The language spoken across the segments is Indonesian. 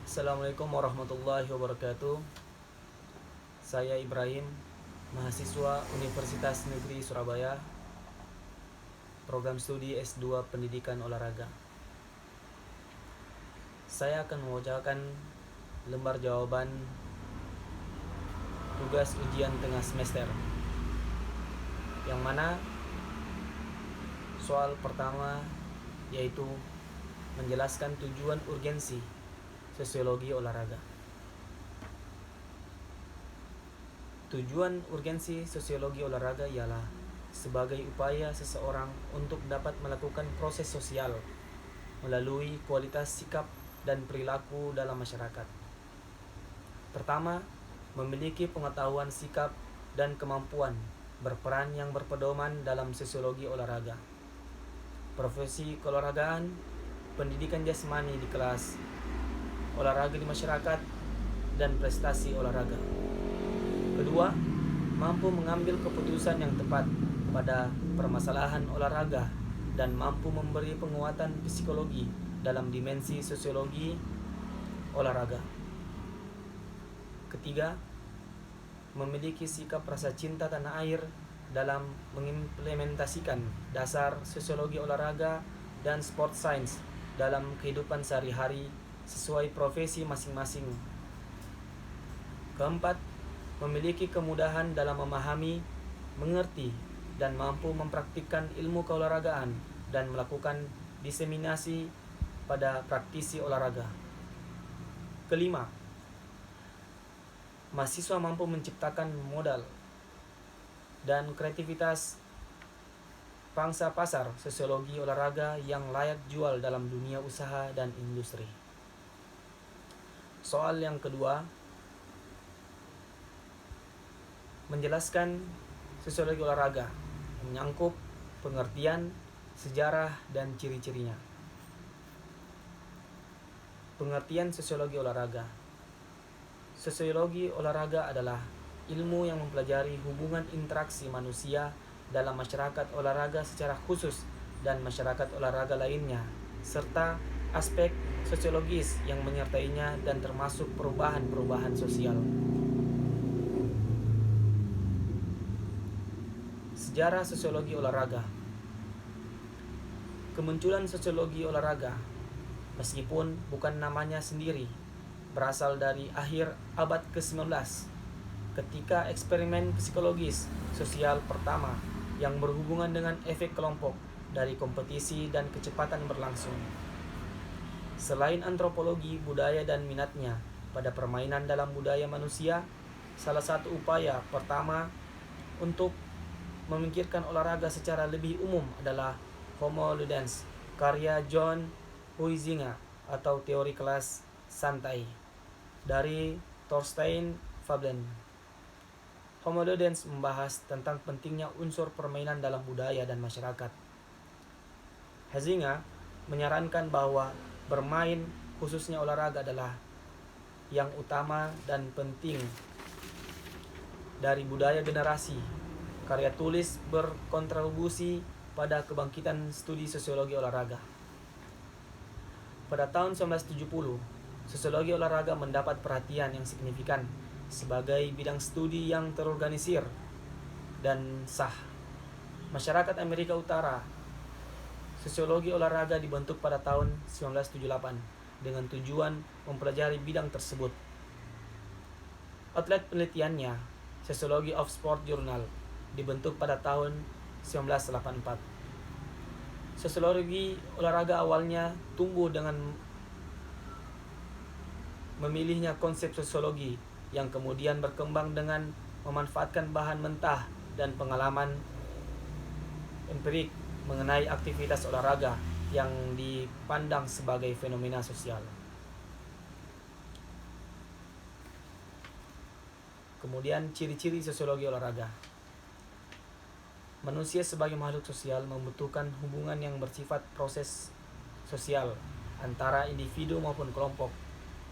Assalamualaikum warahmatullahi wabarakatuh. Saya Ibrahim, mahasiswa Universitas Negeri Surabaya, program studi S2 Pendidikan Olahraga. Saya akan membacakan lembar jawaban tugas ujian tengah semester, yang mana soal pertama yaitu menjelaskan tujuan urgensi sosiologi olahraga. Tujuan urgensi sosiologi olahraga ialah sebagai upaya seseorang untuk dapat melakukan proses sosial melalui kualitas sikap dan perilaku dalam masyarakat. Pertama, memiliki pengetahuan sikap dan kemampuan berperan yang berpedoman dalam sosiologi olahraga. Profesi keolahragaan, pendidikan jasmani di kelas, olahraga di masyarakat, dan prestasi olahraga. Kedua, mampu mengambil keputusan yang tepat pada permasalahan olahraga dan mampu memberi penguatan psikologi dalam dimensi sosiologi olahraga. Ketiga, memiliki sikap rasa cinta tanah air dalam mengimplementasikan dasar sosiologi olahraga dan sport science dalam kehidupan sehari-hari sesuai profesi masing-masing. Keempat, memiliki kemudahan dalam memahami, mengerti, dan mampu mempraktikkan ilmu keolahragaan dan melakukan diseminasi pada praktisi olahraga. Kelima, mahasiswa mampu menciptakan modal dan kreativitas pangsa pasar sosiologi olahraga yang layak jual dalam dunia usaha dan industri. Soal yang kedua, menjelaskan sosiologi olahraga, menyangkut pengertian, sejarah, dan ciri-cirinya. Pengertian sosiologi olahraga. Sosiologi olahraga adalah ilmu yang mempelajari hubungan interaksi manusia dalam masyarakat olahraga secara khusus dan masyarakat olahraga lainnya, serta aspek sosiologis yang menyertainya dan termasuk perubahan-perubahan sosial. Sejarah sosiologi olahraga. Kemunculan sosiologi olahraga, meskipun bukan namanya sendiri, berasal dari akhir abad ke-19 ketika eksperimen psikologis sosial pertama yang berhubungan dengan efek kelompok dari kompetisi dan kecepatan berlangsung. Selain antropologi budaya dan minatnya pada permainan dalam budaya manusia, salah satu upaya pertama untuk memikirkan olahraga secara lebih umum adalah Homo Ludens, karya John Huizinga atau teori kelas santai dari Thorstein Veblen. Homo Ludens membahas tentang pentingnya unsur permainan dalam budaya dan masyarakat. Huizinga menyarankan bahwa bermain, khususnya olahraga, adalah yang utama dan penting dari budaya generasi. Karya tulis berkontribusi pada kebangkitan studi sosiologi olahraga. Pada tahun 1970, sosiologi olahraga mendapat perhatian yang signifikan sebagai bidang studi yang terorganisir dan sah. Masyarakat Amerika Utara, sosiologi olahraga dibentuk pada tahun 1978 dengan tujuan mempelajari bidang tersebut. Outlet penelitiannya, Sociology of Sport Journal, dibentuk pada tahun 1984. Sosiologi olahraga awalnya tumbuh dengan memilihnya konsep sosiologi yang kemudian berkembang dengan memanfaatkan bahan mentah dan pengalaman empirik mengenai aktivitas olahraga yang dipandang sebagai fenomena sosial. Kemudian ciri-ciri sosiologi olahraga. Manusia sebagai makhluk sosial membutuhkan hubungan yang bersifat proses sosial antara individu maupun kelompok,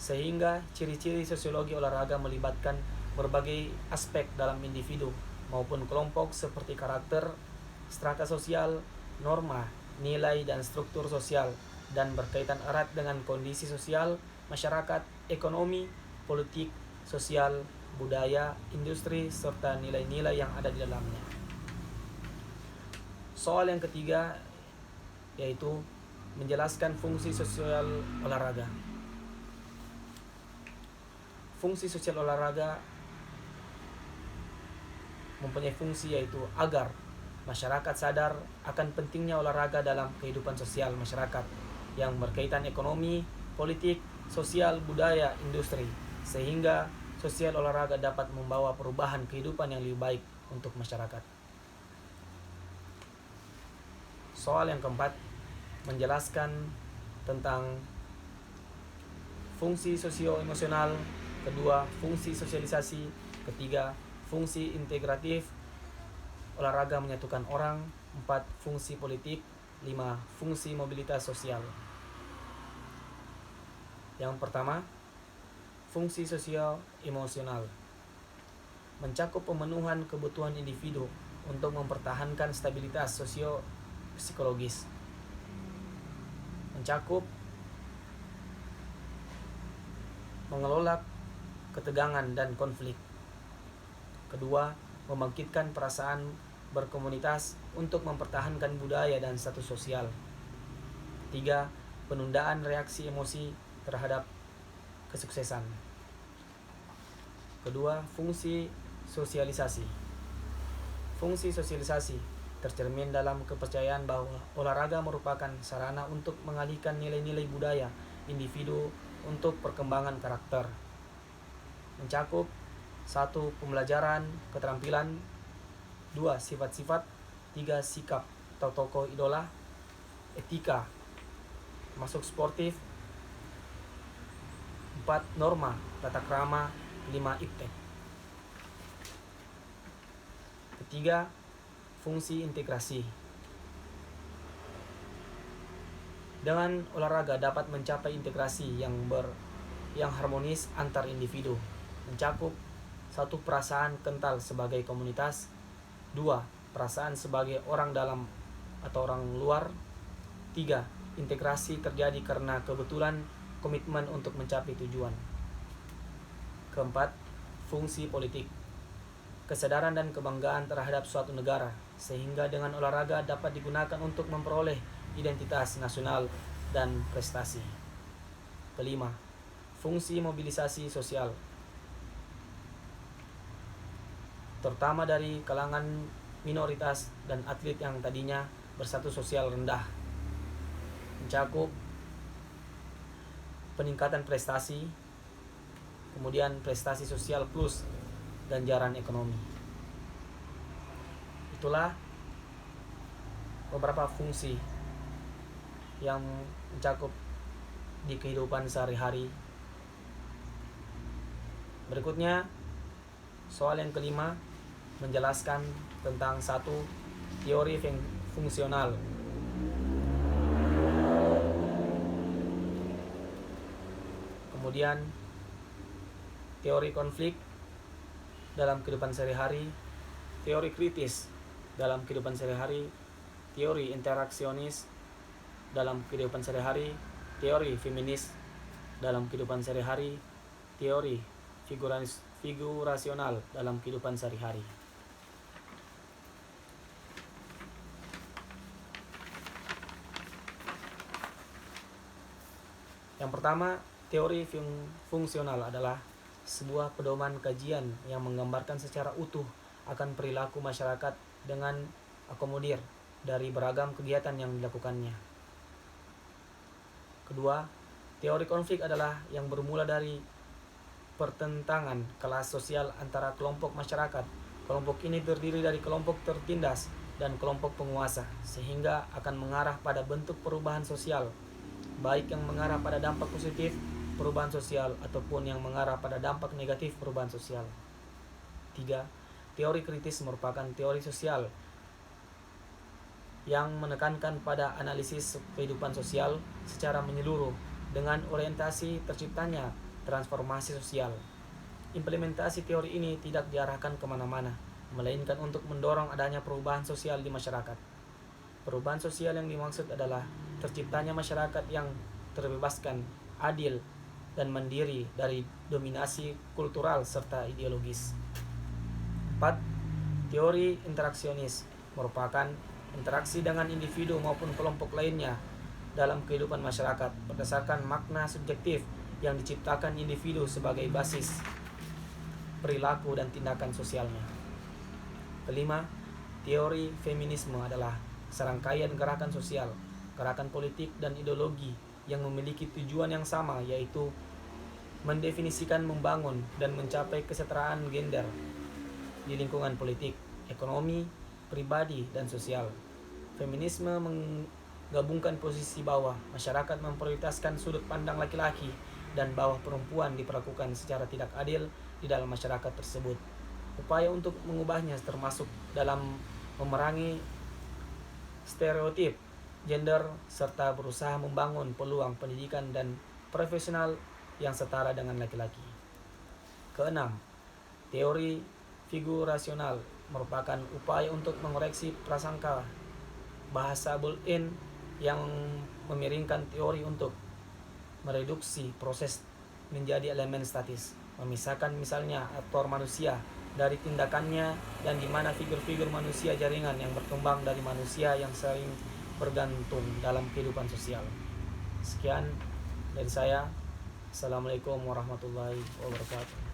sehingga ciri-ciri sosiologi olahraga melibatkan berbagai aspek dalam individu maupun kelompok seperti karakter, strata sosial, norma, nilai, dan struktur sosial, dan berkaitan erat dengan kondisi sosial masyarakat, ekonomi, politik, sosial, budaya, industri, serta nilai-nilai yang ada di dalamnya. Soal yang ketiga yaitu menjelaskan fungsi sosial olahraga. Fungsi sosial olahraga mempunyai fungsi yaitu agar masyarakat sadar akan pentingnya olahraga dalam kehidupan sosial masyarakat yang berkaitan ekonomi, politik, sosial, budaya, industri, sehingga sosial olahraga dapat membawa perubahan kehidupan yang lebih baik untuk masyarakat. Soal yang keempat menjelaskan tentang fungsi sosio-emosional, kedua fungsi sosialisasi, ketiga fungsi integratif, olahraga menyatukan orang, 4 fungsi politik, 5 fungsi mobilitas sosial. Yang pertama, fungsi sosio-emosional mencakup pemenuhan kebutuhan individu untuk mempertahankan stabilitas sosio-psikologis. Mencakup mengelola ketegangan dan konflik. Kedua, membangkitkan perasaan berkomunitas untuk mempertahankan budaya dan status sosial. Tiga, penundaan reaksi emosi terhadap kesuksesan. Kedua, fungsi sosialisasi. Fungsi sosialisasi tercermin dalam kepercayaan bahwa olahraga merupakan sarana untuk mengalihkan nilai-nilai budaya individu untuk perkembangan karakter. Mencakup 1. Pembelajaran keterampilan, 2. Sifat-sifat, 3. Sikap atau tokoh idola, etika masuk sportif, 4. Norma tata krama, 5. iptek. Ketiga, fungsi integrasi. Dengan olahraga dapat mencapai integrasi yang harmonis antar individu. Mencakup 1. Perasaan kental sebagai komunitas, 2. Perasaan sebagai orang dalam atau orang luar, 3. Integrasi terjadi karena kebetulan komitmen untuk mencapai tujuan. Keempat, fungsi politik. Kesadaran dan kebanggaan terhadap suatu negara, sehingga dengan olahraga dapat digunakan untuk memperoleh identitas nasional dan prestasi. Kelima, fungsi mobilisasi sosial, terutama dari kalangan minoritas dan atlet yang tadinya berstatus sosial rendah. Mencakup peningkatan prestasi, kemudian prestasi sosial plus ganjaran ekonomi. Itulah beberapa fungsi yang mencakup di kehidupan sehari-hari. Berikutnya, soal yang kelima menjelaskan tentang 1. Teori fungsional. Kemudian teori konflik dalam kehidupan sehari-hari, teori kritis dalam kehidupan sehari-hari, teori interaksionis dalam kehidupan sehari-hari, teori feminis dalam kehidupan sehari-hari, teori figurasional dalam kehidupan sehari-hari. Yang pertama, teori fungsional adalah sebuah pedoman kajian yang menggambarkan secara utuh akan perilaku masyarakat dengan akomodir dari beragam kegiatan yang dilakukannya. Kedua, teori konflik adalah yang bermula dari pertentangan kelas sosial antara kelompok masyarakat. Kelompok ini terdiri dari kelompok tertindas dan kelompok penguasa, sehingga akan mengarah pada bentuk perubahan sosial, baik yang mengarah pada dampak positif perubahan sosial ataupun yang mengarah pada dampak negatif perubahan sosial. 3. Teori kritis merupakan teori sosial yang menekankan pada analisis kehidupan sosial secara menyeluruh dengan orientasi terciptanya transformasi sosial. Implementasi teori ini tidak diarahkan kemana-mana, melainkan untuk mendorong adanya perubahan sosial di masyarakat. Perubahan sosial yang dimaksud adalah terciptanya masyarakat yang terbebaskan, adil, dan mandiri dari dominasi kultural serta ideologis. 4. Teori interaksionis merupakan interaksi dengan individu maupun kelompok lainnya dalam kehidupan masyarakat berdasarkan makna subjektif yang diciptakan individu sebagai basis perilaku dan tindakan sosialnya. Kelima, teori feminisme adalah serangkaian gerakan sosial, gerakan politik, dan ideologi yang memiliki tujuan yang sama, yaitu mendefinisikan, membangun, dan mencapai kesetaraan gender di lingkungan politik, ekonomi, pribadi, dan sosial. Feminisme menggabungkan posisi bawah masyarakat memprioritaskan sudut pandang laki-laki dan bawah perempuan diperlakukan secara tidak adil di dalam masyarakat tersebut. Upaya untuk mengubahnya termasuk dalam memerangi stereotip gender serta berusaha membangun peluang pendidikan dan profesional yang setara dengan laki-laki. Keenam, teori figurasional merupakan upaya untuk mengoreksi prasangka bahasa built-in yang memiringkan teori untuk mereduksi proses menjadi elemen statis, memisahkan misalnya aktor manusia dari tindakannya, dan di mana figur-figur manusia jaringan yang berkembang dari manusia yang sering bergantung dalam kehidupan sosial. Sekian dari saya. Assalamualaikum warahmatullahi wabarakatuh.